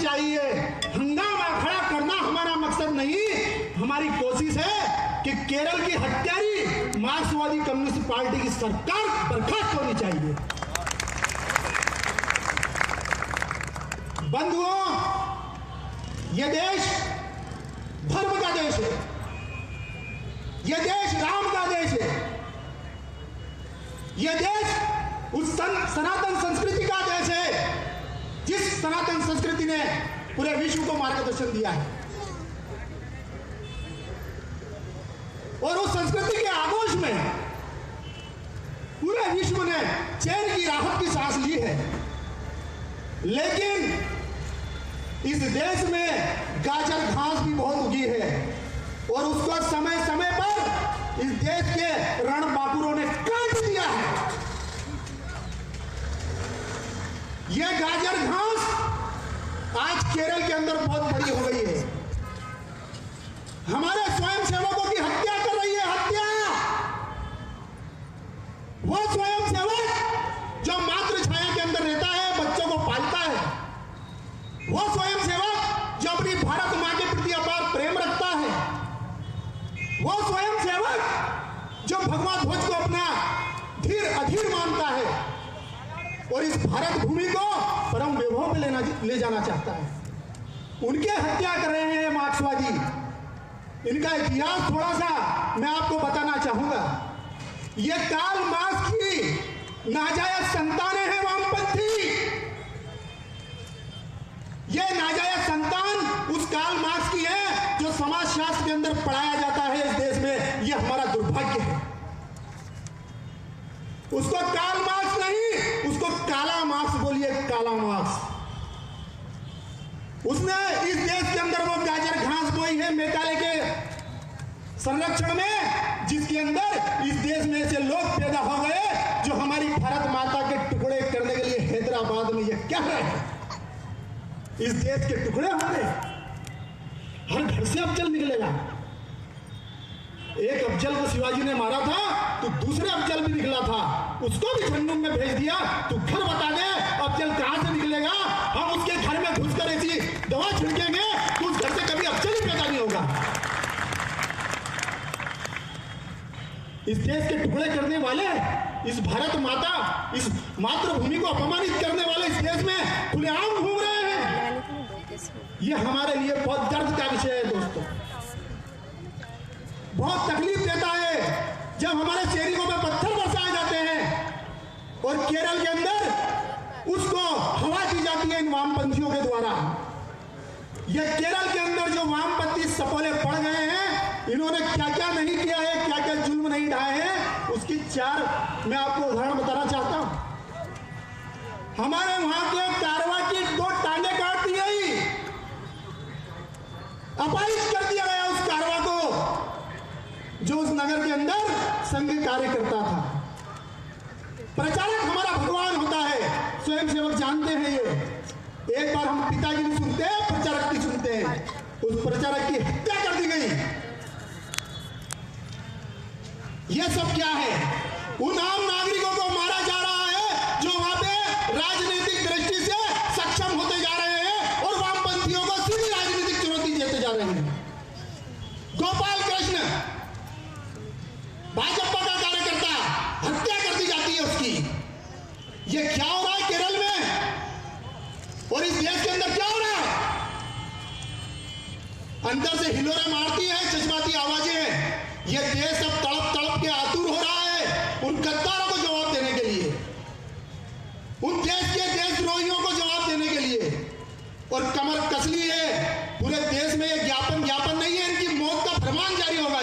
चाहिए। हंगामा खड़ा करना हमारा मकसद नहीं, हमारी कोशिश है कि केरल की हत्यारी मार्क्सवादी कम्युनिस्ट पार्टी की सरकार बर्खास्त होनी चाहिए। बंधुओं, यह देश धर्म का देश है, यह देश राम का देश है, यह देश उस सनातन संस्कृति का देश है जिस सनातन संस्कृति ने पूरे विश्व को मार्गदर्शन दिया है। और उस संस्कृति के आगोश में पूरे विश्व ने चैन की राहत की सांस ली है। लेकिन इस देश में गाजर घास भी बहुत उगी है और उसको समय समय पर इस देश के रणबांकुरों ने काट दिया है। यह गाजर घास आज केरल के अंदर बहुत बड़ी हो गई है। हमारे स्वयंसेवकों की हत्या कर रही है, हत्या। वो स्वयंसेवक जो मातृ छाया के अंदर रहता है, बच्चों को पालता है, वो स्वयंसेवक जो अपनी भारत मां के प्रति अपार प्रेम रखता है, वो स्वयंसेवक जो भगवा ध्वज को अपना धीर अधीर मानता है और इस भारत भूमि को परम वैभव में ले जाना चाहता है, उनके हत्या कर रहे हैं मार्क्सवादी। इनका इतिहास थोड़ा सा मैं आपको बताना चाहूंगा। ये कार्ल मार्क्स की नाजायज संतानें हैं वामपंथी। ये नाजायज संतान उस कार्ल मार्क्स की है जो समाजशास्त्र के अंदर पढ़ाया जाता है इस देश में। ये हमारा दुर्भाग्य है। उसको कार्ल मार्क्स नहीं, उसको काला मार्क्स बोलिए, काला मार्क्स। उसने इस देश के अंदर वो गाजर घास बोई है मेघालय के संरक्षण में, जिसके अंदर इस देश में ऐसे लोग पैदा हो गए जो हमारी भारत माता के टुकड़े करने के लिए हैदराबाद में ये कह रहे हैं इस देश के टुकड़े हो गए। हर घर से अफजल निकलेगा। एक अफजल को शिवाजी ने मारा था तो दूसरे अफजल भी निकला था, उसको भी झंडूम में भेज दिया। तू घर बता दे अफजल कहां से निकलेगा, हम उसके घर में घुसकर ऐसी दवा छिड़केंगे तो उस घर से कभी अफजल ही पैदा नहीं होगा। इस देश के टुकड़े करने वाले, इस भारत माता, इस मातृभूमि को अपमानित करने वाले इस देश में खुलेआम घूम रहे हैं। ये हमारे लिए बहुत दर्द का विषय है दोस्तों। बहुत तकलीफ देता है जब हमारे शहरों में पत्थर बरसाए जाते हैं और केरल के अंदर उसको हवा दी जाती है इन वामपंथियों के द्वारा। यह केरल के अंदर जो वामपंथी सपोले पड़ गए हैं, इन्होंने क्या क्या नहीं किया है, क्या क्या जुल्म नहीं ढाए हैं, उसकी चार मैं आपको उदाहरण बताना चाहता हूं। हमारे वहां के कारवा की 2 टांगे काट दी गई, अपाहिज कर दिया गया उस कारवा को जो उस नगर के अंदर संघ कार्य करता था। प्रचारक हमारा भगवान होता है, स्वयंसेवक जानते हैं ये। एक बार हम पिता की नहीं सुनते, प्रचारक की सुनते हैं। उस प्रचारक की हत्या कर दी गई। यह सब क्या है? उन आम नागरिकों को मारा जा रहा है जो वहां पे राजनीतिक दृष्टि से सक्षम होते जा रहे हैं और वामपंथियों को सीधी राजनीतिक चुनौती देते जा रहे हैं। गोपाल कृष्ण भाजपा का कार्यकर्ता, हत्या कर दी जाती है उसकी। यह क्या हो रहा है केरल में और इस देश के अंदर क्या हो रहा है? अंदर से हिलोरे मारती है, जज्बाती आवाजें हैं। यह देश अब तड़प तड़प के आतुर हो रहा है उन गद्दारों को जवाब देने के लिए, उन देश के देशद्रोहियों को जवाब देने के लिए। और कमर कस ली है पूरे देश में। यह ज्ञापन नहीं है, इनकी मौत का फरमान जारी होगा।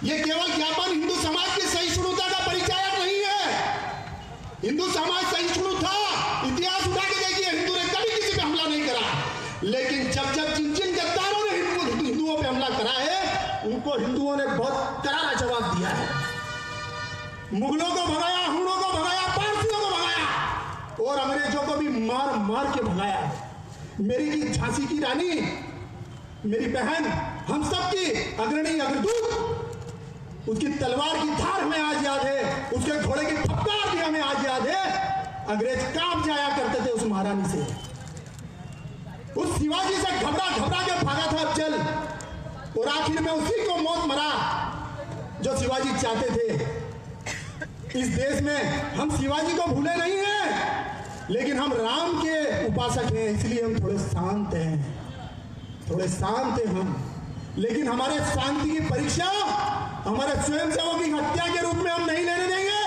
ये केवल ज्ञापन हिंदू समाज की सहिष्णुता का परिचायक नहीं है। हिंदू समाज सहिष्णु था, इतिहास उठा के देखिए, हिंदू ने कभी किसी पे हमला नहीं करा। लेकिन जब जिन गद्दारों ने हिंदुओं पे हमला करा है, उनको हिंदुओं ने बहुत करारा जवाब दिया है। मुगलों को भगाया, हुणों को भगाया, पारसियों को भगाया और अंग्रेजों को भी मार मार के भगाया। मेरी की झांसी की रानी, मेरी बहन, हम सबकी अग्रणी अग्रदूत, उसकी तलवार की धार हमें आज याद है, उसके घोड़े की फटकार भी हमें आज याद है। अंग्रेज कांप जाया करते थे उस महारानी से। उस शिवाजी से घबरा घबरा के भागा था अफजल, और आखिर में उसी को मौत मरा जो शिवाजी चाहते थे। इस देश में हम शिवाजी को भूले नहीं हैं, लेकिन हम राम के उपासक हैं, इसलिए हम थोड़े शांत हैं, थोड़े शांत हैं हम। लेकिन हमारे शांति की परीक्षा हमारे स्वयंसेवकों की हत्या के रूप में हम नहीं लेने देंगे।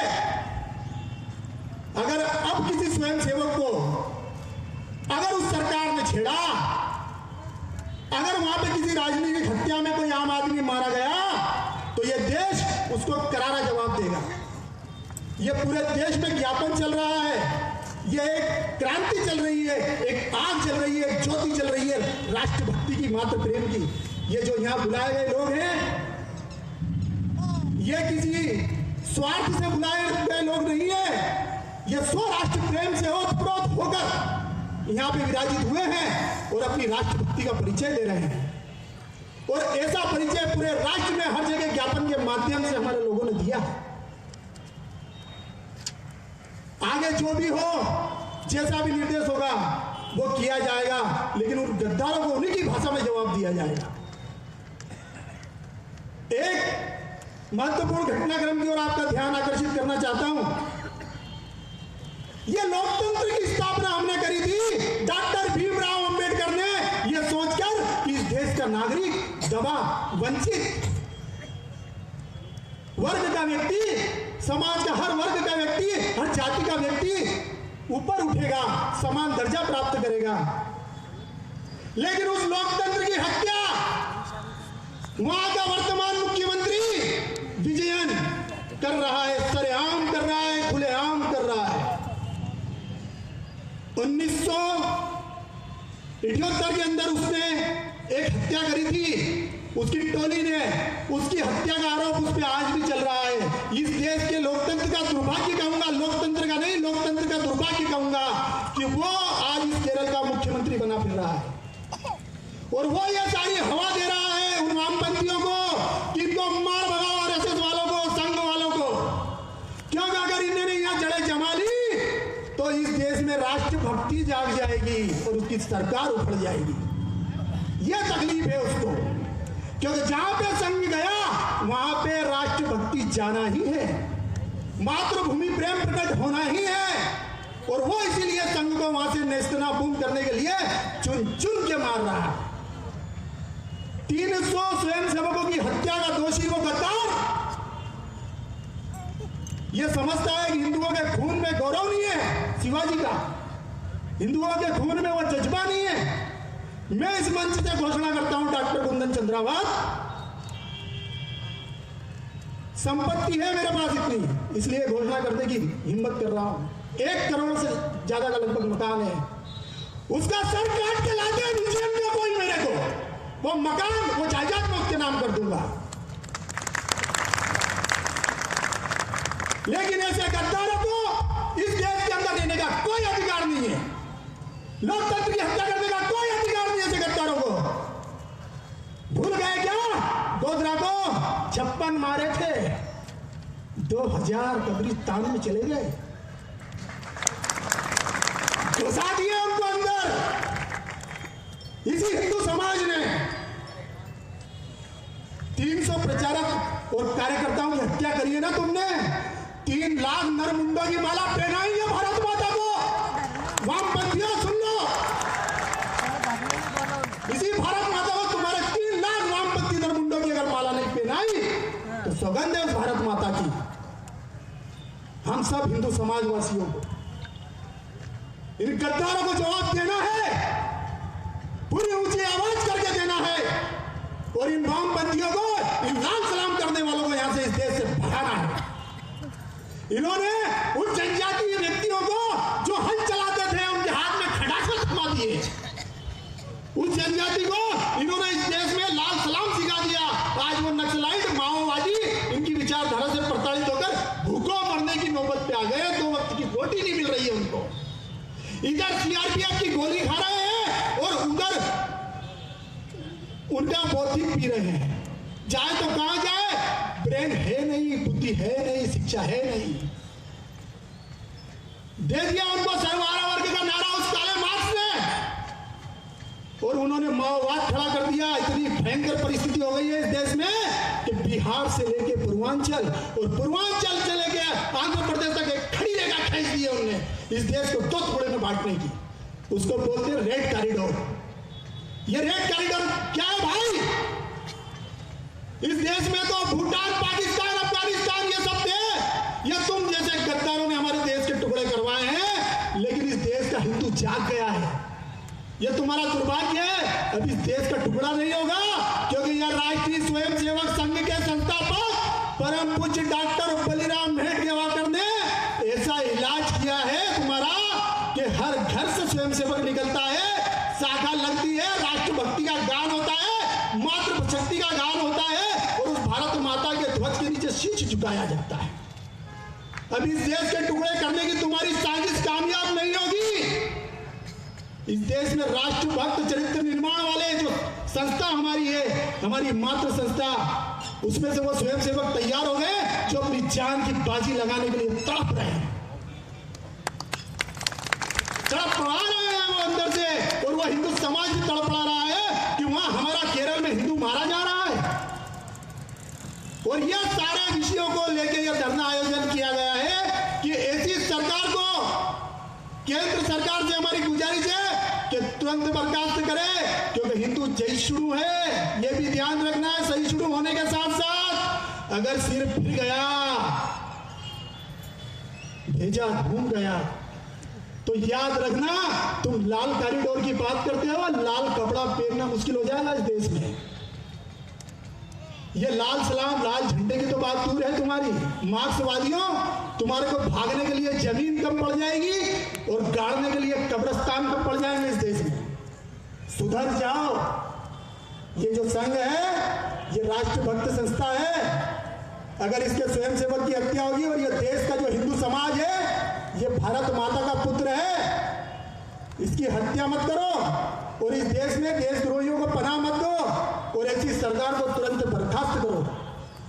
अगर अब किसी स्वयंसेवक को अगर उस सरकार ने छेड़ा, अगर वहां पे किसी राजनीतिक हत्या में कोई आम आदमी मारा गया, तो यह देश उसको करारा जवाब देगा। यह पूरे देश में ज्ञापन चल रहा है, यह एक क्रांति चल रही है, एक आग चल रही है, ज्योति चल रही है राष्ट्रभक्ति की, मातृ प्रेम की। ये जो यहां बुलाए गए लोग हैं, ये किसी स्वार्थ से बुलाए गए लोग नहीं है, ये स्वराष्ट्र प्रेम से ओतप्रोत होकर यहां पे विराजित हुए हैं और अपनी राष्ट्रभक्ति का परिचय दे रहे हैं। और ऐसा परिचय पूरे राष्ट्र में हर जगह ज्ञापन के माध्यम से हमारे लोगों ने दिया। आगे जो भी हो, जैसा भी निर्देश होगा वो किया जाएगा, लेकिन उन गद्दारों को उन्हीं की भाषा में जवाब दिया जाएगा। एक महत्वपूर्ण घटनाक्रम की ओर आपका ध्यान आकर्षित करना चाहता हूं। यह लोकतंत्र की स्थापना हमने करी थी डॉक्टर भीमराव अंबेडकर ने, यह सोचकर कि इस देश का नागरिक दबा, वंचित वर्ग का व्यक्ति, समाज का हर वर्ग का व्यक्ति, हर जाति का व्यक्ति ऊपर उठेगा, समान दर्जा प्राप्त करेगा। लेकिन उस लोकतंत्र की हत्या वहां का वर्तमान मुख्यमंत्री विजयन कर रहा है, सरेआम कर रहा है, खुलेआम कर रहा है। 1978 के अंदर उसने एक हत्या करी थी, उसकी टोली ने, उसकी हत्या का आरोप उस पर आज भी चल रहा है। इस देश के लोकतंत्र का दुर्भाग्य कहूंगा, लोकतंत्र का नहीं, लोकतंत्र का दुर्भाग्य कहूंगा कि वो आज इस केरल का मुख्यमंत्री बना फिर रहा है, और वो ये सारी हवा दे रहा है उन वामपंथियों को कि इनको मार भगाओ, आरएसएस वालों को, संघ वालों को। क्योंकि अगर इन्होंने यहां जड़ें जमा ली तो इस देश में राष्ट्रभक्ति जाग जाएगी और उसकी सरकार उखड़ जाएगी। यह तकलीफ है उसको, क्योंकि जहां पे संघ गया वहां पे राष्ट्रभक्ति जाना ही है, मातृभूमि प्रेम प्रकट होना ही है, और वो इसीलिए संघ को वहां से नेस्तनाबूद करने के लिए चुन चुन के मार रहा है। 300 स्वयंसेवकों की हत्या का दोषी वो गद्दार ये समझता है कि हिंदुओं के खून में गौरव नहीं है शिवाजी का, हिंदुओं के खून में वो जज्बा नहीं है। मैं इस मंच से घोषणा करता हूं, डॉक्टर कुंदन चंद्रावास, संपत्ति है मेरे पास इतनी, इसलिए घोषणा करने की हिम्मत कर रहा हूं। 1 करोड़ से ज्यादा का लगभग मकान है, उसका सर काट के लाते हैं म्यूजियम में कोई मेरे को, वो मकान, वो जायदाद मैं उसके नाम कर दूंगा। लेकिन ऐसे गद्दारों को इस देश के अंदर रहने का कोई अधिकार नहीं है, लोकतंत्र की हत्या करने का कोई अधिकार नहीं है ऐसे गद्दारों को। भूल गए क्या गोधरा को 56 मारे थे, 2000 कब्रिस्तान में चले गए, घुसा दिए उनको अंदर इसी हिंदू समाज ने। 300 प्रचारक और कार्यकर्ताओं की हत्या करी है ना तुमने, 3 लाख नरमुंडों की माला पहनाई है भारत माता को। वामपंथियों सुन लो, इसी भारत माता को तुम्हारे 3 लाख वामपंथी नरमुंडों की अगर माला नहीं पहनाई तो सौगंध है उस भारत माता की। हम सब हिंदू समाजवासियों को इन गद्दारों को जवाब देना है, पूरी ऊंची आवाज करके देना है, और इन वामपंथियों को, इन लाल सलाम करने वालों को यहां से इस देश से भगाना है। इन्होंने उन जनजातीय व्यक्तियों को जो हल चलाते थे उनके हाथ में खड़ासा थमा दिए, उस जनजाति को इन्होंने इस देश में लाल सलाम सिखा दिया। आज वो नक्सलाइट, माओवादी इनकी विचारधारा से प्रताड़ित होकर भूखों मरने की नौबत पे आ गए, 2 वक्त की रोटी नहीं मिल रही है उनको। इधर सीआरपीएफ की गोली खा रहे हैं और उधर उनका बौद्धिक पी रहे हैं। जाए तो कहां जाए, ब्रेन है नहीं, बुद्धि है नहीं, शिक्षा है नहीं। दे दिया उनको सर्वहारा वर्ग का नारा उस काले मार्क्स ने, और उन्होंने माओवाद खड़ा कर दिया। इतनी भयंकर परिस्थिति हो गई है इस देश में कि बिहार से लेके पूर्वांचल और पूर्वांचल से लेके आंध्र प्रदेश तक एक खड़ी रेखा खींच दी है उन्होंने इस देश को दो टुकड़े में बांटने की। उसको बोलते हैं रेड कॉरिडोर। ये रेड कॉरिडोर क्या है भाई? इस देश में तो भूटान, पाकिस्तान, अफगानिस्तान ये सब थे। ये तुम जैसे गद्दारों ने हमारे देश के टुकड़े करवाए हैं, लेकिन इस देश का हिंदू जाग गया है। ये तुम्हारा दुर्भाग्य है, अब इस देश का टुकड़ा नहीं होगा, क्योंकि यह राष्ट्रीय स्वयंसेवक संघ के संस्थापक परम पूज्य डॉक्टर बलिराम भेड़गेवाकर ने ऐसा इलाज किया है तुम्हारा कि हर घर से स्वयंसेवक निकलता है, शाखा लगती है, राष्ट्रभक्ति का गान होता है, मातृशक्ति का गान होता है, और उस भारत माता के ध्वज के नीचे शीश झुकाया जाता है। अब इस देश के टुकड़े करने की तुम्हारी साजिश कामयाब नहीं होगी। इस देश में राष्ट्रभक्त चरित्र निर्माण वाले जो संस्था हमारी है, हमारी मातृ संस्था, उसमें से वो स्वयंसेवक तैयार हो गए जो अपनी जान की बाजी लगाने के लिए तड़प रहे हैं, तड़पड़ा रहे हैं वो अंदर से। और वो हिंदू समाज भी तड़पड़ा रहा है कि वहां हमारा केरल में हिंदू मारा जा रहा है। और यह सारे विषयों को लेकर यह धरना आयोजन किया गया है कि ऐसी सरकार को, केंद्र सरकार से हमारी गुजारिश है कि तुरंत बर्खास्त करे, क्योंकि हिंदू जयशुरु है, यह भी ध्यान रखना है। सहिष्णु होने के साथ साथ अगर सिर फिर गया, भेजा घूम गया, तो याद रखना, तुम लाल कॉरिडोर की बात करते हो, लाल कपड़ा पहनना मुश्किल हो जाएगा इस देश में। ये लाल सलाम, लाल झंडे की तो बात दूर है तुम्हारी। मार्क्सवादियों, तुम्हारे को भागने के लिए जमीन कम पड़ जाएगी और गाड़ने के लिए कब्रिस्तान कम पड़ जाएंगे इस देश में। सुधर जाओ। ये जो संघ है, ये राष्ट्रभक्त संस्था है। अगर इसके स्वयंसेवक की हत्या होगी, और ये देश का जो हिंदू समाज है, ये भारत माता का पुत्र है, इसकी हत्या मत करो, और इस देश में देशद्रोहियों को पनाह मत दो, और ऐसी सरकार को तुरंत बर्खास्त करो।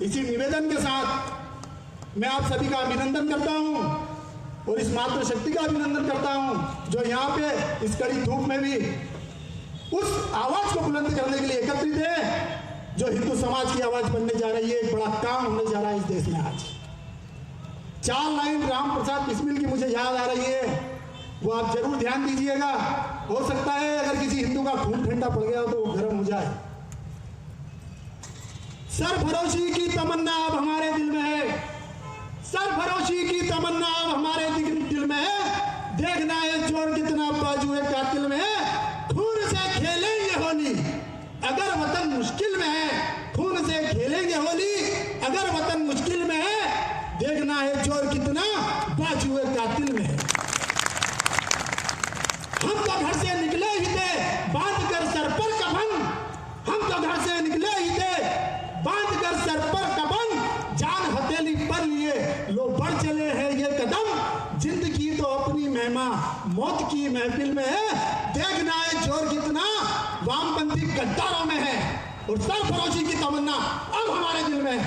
इसी निवेदन के साथ मैं आप सभी का अभिनंदन करता हूं, और इस मातृशक्ति का अभिनंदन करता हूं जो यहाँ पे इस कड़ी धूप में भी उस आवाज को बुलंद करने के लिए एकत्रित है जो हिंदू समाज की आवाज बनने जा रही है। एक बड़ा काम होने जा रहा है इस देश में आज। 4 लाइन राम प्रसाद बिस्मिल की मुझे याद आ रही है, वो आप जरूर ध्यान दीजिएगा। हो सकता है अगर किसी हिंदू का खून ठंडा पड़ गया तो वो गर्म हो जाए। सरफरोशी की तमन्ना अब हमारे दिल में है, सरफरोशी की तमन्ना अब हमारे दिल में है। देखना है जोर कितना बाजू है कातिल में है। खून से खेलेंगे होली अगर वतन मुश्किल में है, खून से खेलेंगे होली अगर वतन मुश्किल में है। देखना है जोर कितना बाजू है कातिल में है। हम तो घर से निकले ही थे बांध कर सर पर कफन, हम तो घर से निकले ही थे बांध कर सर पर कफन। जान हथेली पर लिए लो बढ़ चले हैं ये कदम। जिंदगी तो अपनी महिमा मौत की महफिल में है। देखना है जोर कितना वामपंथी गद्दारों में है, और सरफरोशी की तमन्ना अब हमारे दिल में है।